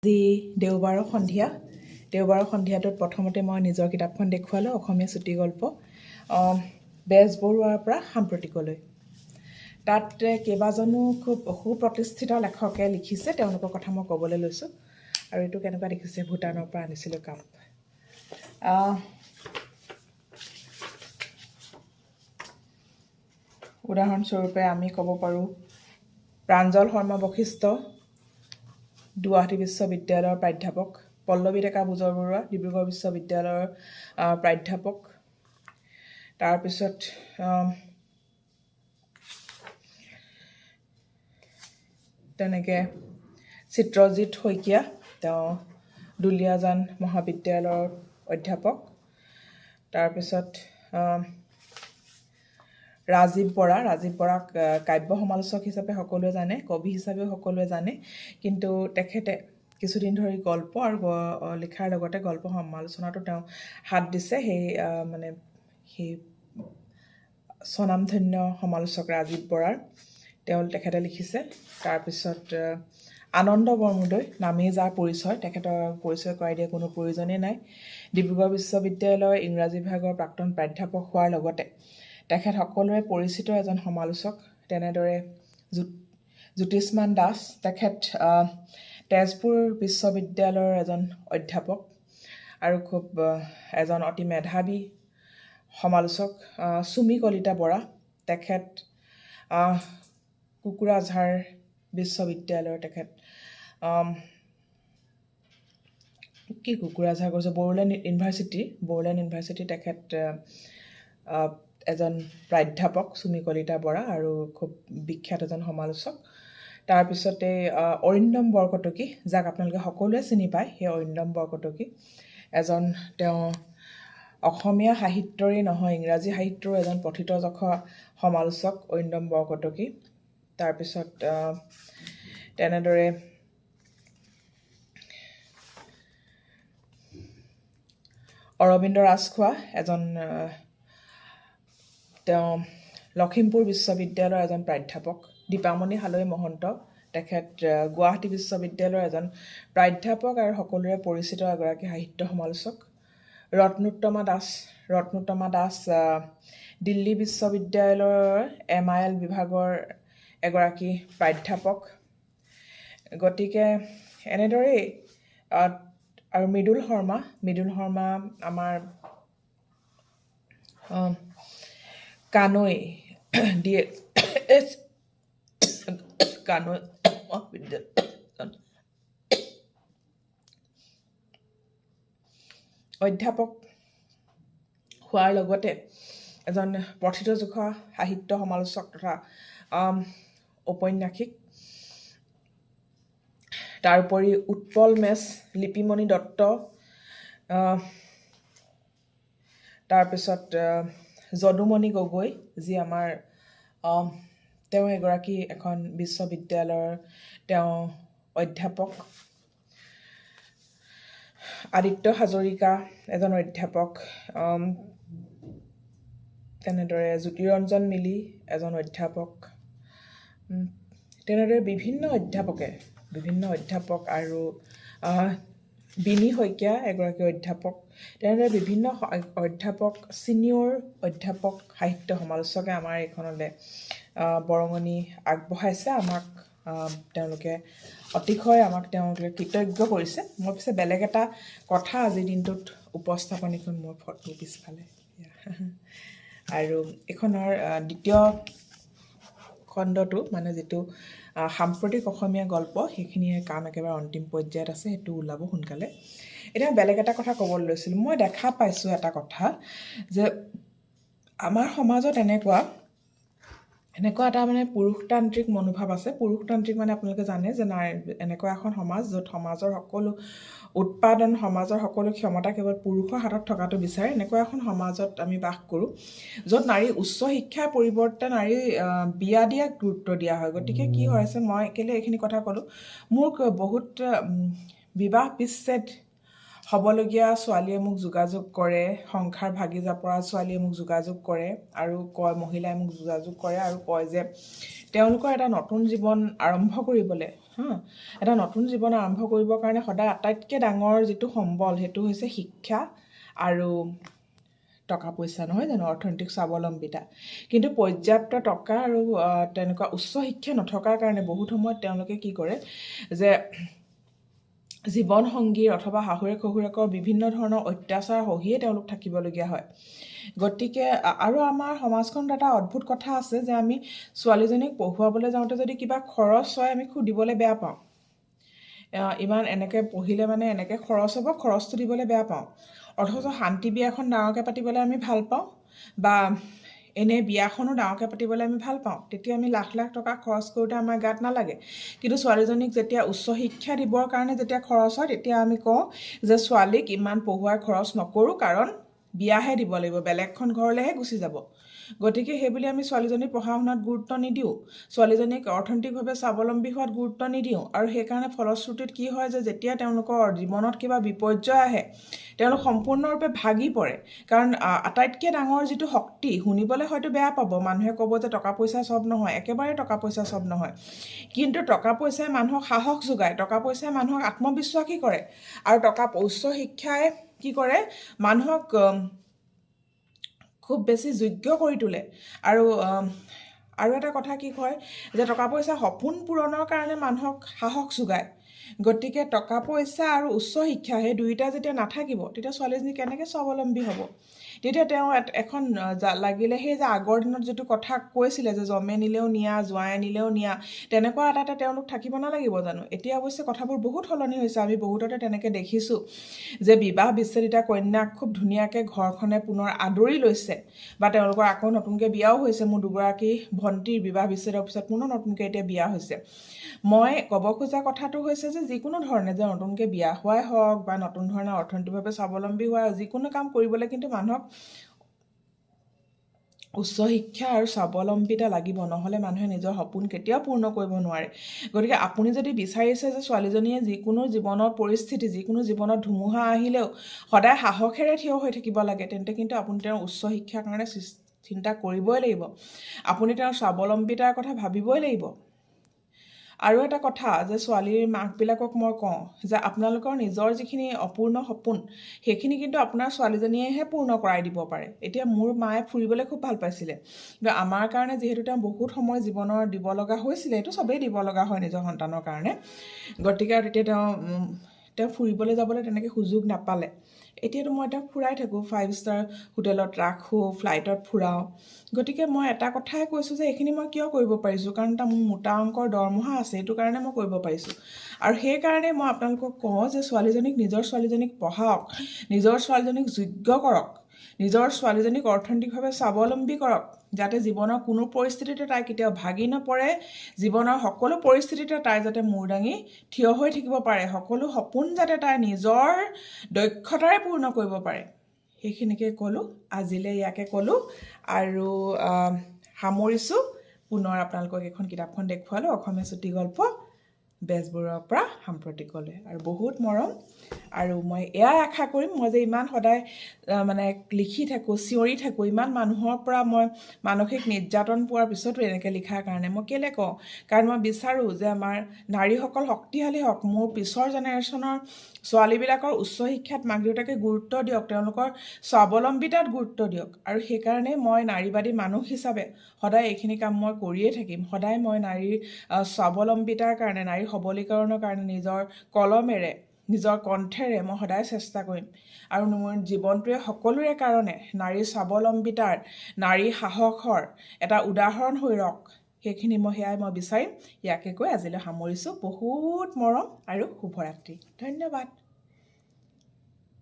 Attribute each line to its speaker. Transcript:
Speaker 1: আজি দেওবাৰৰ সন্ধিয়াটোত প্ৰথমতে মই নিজৰ কিতাপখন দেখুৱালোঁ অসমীয়া চুটি গল্প বেজবৰুৱাৰ পৰা সাম্প্ৰতিকলৈ। তাত কেইবাজনো খুব সুপ্ৰতিষ্ঠিত লেখকে লিখিছে, তেওঁলোকৰ কথা মই ক'বলৈ লৈছোঁ। আৰু এইটো কেনেকুৱা দেখিছে, ভূটানৰ পৰা আনিছিলোঁ কাপ। উদাহৰণস্বৰূপে আমি ক'ব পাৰোঁ প্ৰাঞ্জল শৰ্মা বশিষ্ঠ, গুৱাহাটী বিশ্ববিদ্যালয়ৰ প্ৰাধ্যাপক, পল্লৱী ডেকা বুজৰবৰুৱা, ডিব্ৰুগড় বিশ্ববিদ্যালয়ৰ প্ৰাধ্যাপক। তাৰপিছত তেনেকৈ চিত্ৰজিৎ শইকীয়া, তেওঁ দুলীয়াজান মহাবিদ্যালয়ৰ অধ্যাপক। তাৰপিছত ৰাজীৱ বৰাক কাব্য সমালোচক হিচাপে সকলোৱে জানে, কবি হিচাপেও সকলোৱে জানে, কিন্তু তেখেতে কিছুদিন ধৰি গল্প আৰু লিখাৰ লগতে গল্প সমালোচনাতো তেওঁ হাত দিছে। সেই স্বনামধন্য সমালোচক ৰাজীৱ বৰাৰ তেখেতে লিখিছে। তাৰপিছত আনন্দ বৰমুদৈ, নামেই যাৰ পৰিচয়, তেখেতৰ পৰিচয় কৰাই দিয়া কোনো প্ৰয়োজনেই নাই। ডিব্ৰুগড় বিশ্ববিদ্যালয়ৰ ইংৰাজী বিভাগৰ প্ৰাক্তন প্ৰাধ্যাপক হোৱাৰ লগতে তেখেত সকলোৰে পৰিচিত এজন সমালোচক। তেনেদৰে জ্যোতিষ্মান দাস, তেখেত তেজপুৰ বিশ্ববিদ্যালয়ৰ এজন অধ্যাপক আৰু খুব এজন অতি মেধাৱী সমালোচক। চুমি কলিতা বৰা, তেখেত কোকৰাঝাৰ বিশ্ববিদ্যালয়ৰ কোকৰাঝাৰ কৈছোঁ, বড়োলেণ্ড ইউনিভাৰ্চিটি তেখেত এজন প্ৰাধ্যাপক, চুমি কলিতা বৰা, আৰু খুব বিখ্যাত এজন সমালোচক। তাৰপিছতে অৰিন্দম বৰকটকী, যাক আপোনালোকে সকলোৱে চিনি পায়। সেই অৰিন্দম বৰকটকী তেওঁ অসমীয়া সাহিত্যৰেই নহয়, ইংৰাজী সাহিত্যৰো এজন প্ৰথিতযশা সমালোচক অৰিন্দম বৰকটকী। তাৰপিছত তেনেদৰে অৰবিন্দ ৰাজখোৱা, তেওঁ লখিমপুৰ বিশ্ববিদ্যালয়ৰ এজন প্ৰাধ্যাপক। দীপামণি হালৈ মহন্ত, তেখেত গুৱাহাটী বিশ্ববিদ্যালয়ৰ এজন প্ৰাধ্যাপক আৰু সকলোৰে পৰিচিত এগৰাকী সাহিত্য সমালোচক। ৰত্নোত্তমা দাস দিল্লী বিশ্ববিদ্যালয়ৰ MIL বিভাগৰ এগৰাকী প্ৰাধ্যাপক। গতিকে এনেদৰেই। আৰু মৃদুল শৰ্মা আমাৰ কানৈ মহাবিদ্যালয় অধ্যাপক হোৱাৰ লগতে এজন প্ৰথিতযশা সাহিত্য সমালোচক তথা ঔপন্যাসিক। তাৰোপৰি উৎপল মেচ, লিপিমণি দত্ত, তাৰপিছত যদুমণি গগৈ, যি আমাৰ তেওঁ এগৰাকী এখন বিশ্ববিদ্যালয়ৰ তেওঁ অধ্যাপক। আদিত্য হাজৰিকা, এজন অধ্যাপক। তেনেদৰে জ্যোতিৰঞ্জন মিলি, এজন অধ্যাপক। তেনেদৰে বিভিন্ন অধ্যাপক আৰু বিনি শইকীয়া, এগৰাকী অধ্যাপক। তেনেদৰে বিভিন্ন অধ্যাপক, ছিনিয়ৰ অধ্যাপক, সাহিত্য সমালোচকে আমাৰ এইখনলৈ বৰঙণি আগবঢ়াইছে। তেওঁলোকে অতিশয় কৃতজ্ঞ কৰিছে। মই পিছে বেলেগ এটা কথা আজিৰ দিনটোত উপস্থাপন, এইখন মোৰ ফটো পিছফালে। আৰু এইখনৰ দ্বিতীয় খণ্ডটো, যিটো সাম্প্ৰতিক অসমীয়া গল্প, সেইখিনিয়ে কাম একেবাৰে অন্তিম পৰ্যায়ত আছে, সেইটো ওলাব সোনকালে। এতিয়া বেলেগ এটা কথা ক'বলৈ লৈছিলোঁ। মই দেখা পাইছোঁ এটা কথা, যে আমাৰ সমাজত এনেকুৱা এটা পুৰুষতান্ত্ৰিক মনোভাৱ আছে। পুৰুষতান্ত্ৰিক আপোনালোকে জানে যে এনেকুৱা এখন সমাজ, য'ত সমাজৰ সকলো উৎপাদন, সমাজৰ সকলো ক্ষমতা কেৱল পুৰুষৰ হাতত থকাটো বিচাৰে। এনেকুৱা এখন সমাজত আমি বাস কৰোঁ, য'ত নাৰীৰ উচ্চ শিক্ষাৰ পৰিৱৰ্তে নাৰীৰ বিয়া দিয়াক গুৰুত্ব দিয়া হয়। গতিকে কি হৈছে, মই কেলৈ এইখিনি কথা ক'লোঁ, মোৰ বহুত বিবাহ বিচ্ছেদ হ'বলগীয়া ছোৱালীয়ে মোক যোগাযোগ কৰে, সংসাৰ ভাগি যাব পৰা ছোৱালীয়ে মোক যোগাযোগ কৰে, আৰু মহিলাই মোক যোগাযোগ কৰে আৰু কয় যে তেওঁলোকৰ এটা নতুন জীৱন আৰম্ভ কৰিবলৈ এটা নতুন জীৱন আৰম্ভ কৰিবৰ কাৰণে সদায় আটাইতকৈ ডাঙৰ যিটো সম্বল সেইটো হৈছে শিক্ষা আৰু টকা পইচা, নহয় জানো, অৰ্থনৈতিক স্বাৱলম্বিতা। কিন্তু পৰ্যাপ্ত টকা আৰু তেনেকুৱা উচ্চ শিক্ষা নথকাৰ কাৰণে বহুত সময়ত তেওঁলোকে কি কৰে যে জীৱন সংগীৰ অথবা শাহুৱেক শহুৰেকৰ বিভিন্ন ধৰণৰ অত্যাচাৰ সহিয়ে তেওঁলোক থাকিবলগীয়া হয়। গতিকে আৰু আমাৰ সমাজখনত এটা অদ্ভুত কথা আছে যে আমি ছোৱালীজনীক পঢ়ুৱাবলৈ যাওঁতে যদি কিবা খৰচ হয় আমি সুধিবলৈ বেয়া পাওঁ। ইমান এনেকৈ পঢ়িলে মানে এনেকৈ খৰচ হ'ব, খৰচটো দিবলৈ বেয়া পাওঁ। অথচ শান্তি বিয়াখন ডাঙৰকৈ পাতিবলৈ আমি ভাল পাওঁ, বা এনেই বিয়াখনো ডাঙৰকৈ পাতিবলৈ আমি ভাল পাওঁ। তেতিয়া আমি লাখ লাখ টকা খৰচ কৰোঁতে আমাৰ গাত নালাগে। কিন্তু ছোৱালীজনীক যেতিয়া উচ্চ শিক্ষা দিবৰ কাৰণে যেতিয়া খৰচ হয় তেতিয়া আমি কওঁ যে ছোৱালীক ইমান পঢ়ুৱাৰ খৰচ নকৰোঁ, কাৰণ বিয়াহে দিব লাগিব, বেলেগখন ঘৰলৈহে গুচি যাব। গতিকে সেইবুলি আমি ছোৱালীজনীক পঢ়া শুনাত গুৰুত্ব নিদিওঁ, ছোৱালীজনীক অৰ্থনৈতিকভাৱে স্বাৱলম্বী হোৱাত গুৰুত্ব নিদিওঁ। আৰু সেইকাৰণে ফলশ্ৰুতিত কি হয় যে যেতিয়া তেওঁলোকৰ জীৱনত কিবা বিপৰ্যয় আহে তেওঁলোক সম্পূৰ্ণৰূপে ভাগি পৰে। কাৰণ আটাইতকৈ ডাঙৰ যিটো শক্তি, শুনিবলৈ হয়তো বেয়া পাব, মানুহে ক'ব যে টকা পইচা চব নহয়, একেবাৰে টকা পইচা চব নহয়। কিন্তু টকা পইচাই মানুহক সাহস যোগায়, টকা পইচাই মানুহক আত্মবিশ্বাসী কৰে, আৰু উচ্চ শিক্ষাই কি কৰে মানুহক খুব বেছি যোগ্য কৰি তোলে। আৰু এটা কথা কি হয় যে টকা পইচা সপোন পূৰণৰ কাৰণে মানুহক সাহস যোগায়। গতিকে টকা পইচা আৰু উচ্চ শিক্ষা সেই দুয়োটা যেতিয়া নাথাকিব তেতিয়া ছোৱালীজনী কেনেকৈ স্বাৱলম্বী হ'ব? তেতিয়া তেওঁ এখন লাগিলে সেই যে আগৰ দিনত যিটো কথা কৈছিলে যে জমে নিলেও নিয়া, জোঁৱাই নিলেও নিয়া, তেনেকুৱা এটাতে তেওঁলোক থাকিব নালাগিব জানো? এতিয়া অৱশ্যে কথাবোৰ বহুত সলনি হৈছে। আমি বহুততে তেনেকৈ দেখিছোঁ যে বিবাহ বিচ্ছেদিত কন্যাক খুব ধুনীয়াকৈ ঘৰখনে পুনৰ আদৰি লৈছে, বা তেওঁলোকৰ আকৌ নতুনকৈ বিয়াও হৈছে। মোৰ দুগৰাকী ভণ্টিৰ বিবাহ বিচ্ছেদৰ পিছত পুনৰ নতুনকৈ এতিয়া বিয়া হৈছে। মই ক'ব খোজা কথাটো হৈছে যে যিকোনো ধৰণে, যে নতুনকৈ বিয়া হোৱাই হওক বা নতুন ধৰণে অৰ্থনৈতিকভাৱে স্বাৱলম্বী হোৱা, যিকোনো কাম কৰিবলৈ কিন্তু মানুহক উচ্চ শিক্ষা আৰু স্বাৱলম্বিতা লাগিব, নহ'লে মানুহে নিজৰ সপোন কেতিয়াও পূৰ্ণ কৰিব নোৱাৰে। গতিকে আপুনি যদি বিচাৰিছে যে ছোৱালীজনীয়ে যিকোনো জীৱনৰ পৰিস্থিতি, যিকোনো জীৱনত ধুমুহা আহিলেও সদায় সাহসেৰে থিয় হৈ থাকিব লাগে, তেন্তে কিন্তু আপুনি তেওঁৰ উচ্চ শিক্ষাৰ কাৰণে চিন্তা কৰিবই লাগিব। আপুনি তেওঁৰ স্বাৱলম্বিতাৰ কথা ভাবিবই লাগিব। আৰু এটা কথা যে ছোৱালীৰ মাকবিলাকক মই কওঁ যে আপোনালোকৰ নিজৰ যিখিনি অপূৰ্ণ সপোন সেইখিনি কিন্তু আপোনাৰ ছোৱালীজনীয়েহে পূৰ্ণ কৰাই দিব পাৰে। এতিয়া মোৰ মায়ে ফুৰিবলৈ খুব ভাল পাইছিলে, কিন্তু আমাৰ কাৰণে যিহেতু তেওঁ বহুত সময় জীৱনৰ দিব লগা হৈছিলে, সেইটো চবেই দিব লগা হয় নিজৰ সন্তানৰ কাৰণে, গতিকে তেতিয়া তেওঁ ফুৰিবলৈ যাবলৈ তেনেকৈ সুযোগ নাপালে। এতিয়াতো মই তেওঁক ফুৰাই থাকোঁ, 5 ষ্টাৰ হোটেলত ৰাখোঁ, ফ্লাইটত ফুৰাওঁ। গতিকে মই এটা কথাই কৈছোঁ যে এইখিনি মই কিয় কৰিব পাৰিছোঁ, কাৰণ মোৰ মোটা অংকৰ দৰমহা আছে, সেইটো কাৰণে মই কৰিব পাৰিছোঁ। আৰু সেইকাৰণে মই আপোনালোকক কওঁ যে নিজৰ ছোৱালীজনীক পঢ়াওক, নিজৰ ছোৱালীজনীক যোগ্য কৰক, নিজৰ ছোৱালীজনীক অৰ্থনৈতিকভাৱে স্বাৱলম্বী কৰক, যাতে জীৱনৰ কোনো পৰিস্থিতিতে তাই কেতিয়াও ভাগি নপৰে, জীৱনৰ সকলো পৰিস্থিতিতে তাই যাতে মূৰ দাঙি থিয় হৈ থাকিব পাৰে, সকলো সপোন যাতে তাই নিজৰ দক্ষতাৰে পূৰ্ণ কৰিব পাৰে। সেইখিনিকে ক'লোঁ, আজিলৈ ইয়াকে ক'লোঁ আৰু সামৰিছোঁ। পুনৰ আপোনালোকক এখন কিতাপখন দেখুৱালোঁ, অসমীয়া চুটিগল্প বেজবৰুৱাৰ পৰা সাম্প্ৰতিকলৈ, আৰু বহুত মৰম। আৰু মই এয়াই আশা কৰিম, মই যে ইমান সদায় মানে লিখি থাকোঁ, চিঞৰি থাকোঁ, ইমান মানুহৰ পৰা মই মানসিক নিৰ্যাতন পোৱাৰ পিছতো এনেকৈ লিখাৰ কাৰণে মই কেলৈ কওঁ, কাৰণ মই বিচাৰোঁ যে আমাৰ নাৰীসকল শক্তিশালী হওক, মোৰ পিছৰ জেনেৰেশ্যনৰ ছোৱালীবিলাকৰ উচ্চ শিক্ষাত মাক দেউতাকে গুৰুত্ব দিয়ক, তেওঁলোকৰ স্বাৱলম্বিতাত গুৰুত্ব দিয়ক। আৰু সেইকাৰণে মই নাৰীবাদী মানুহ হিচাপে সদায় এইখিনি কাম মই কৰিয়ে থাকিম। সদায় মই নাৰীৰ স্বাৱলম্বিতাৰ কাৰণে, নাৰীৰ সবলীকৰণৰ কাৰণে নিজৰ কলমেৰে, নিজৰ কণ্ঠেৰে মই সদায় চেষ্টা কৰিম। আৰু মোৰ জীৱনটোৱে সকলোৰে কাৰণে নাৰীৰ স্বাৱলম্বিতাৰ, নাৰীৰ সাহসৰ এটা উদাহৰণ হৈ ৰওক, সেয়াই মই বিচাৰিম। ইয়াকে কৈ আজিলৈ সামৰিছোঁ। বহুত মৰম আৰু শুভৰাত্ৰি। ধন্যবাদ।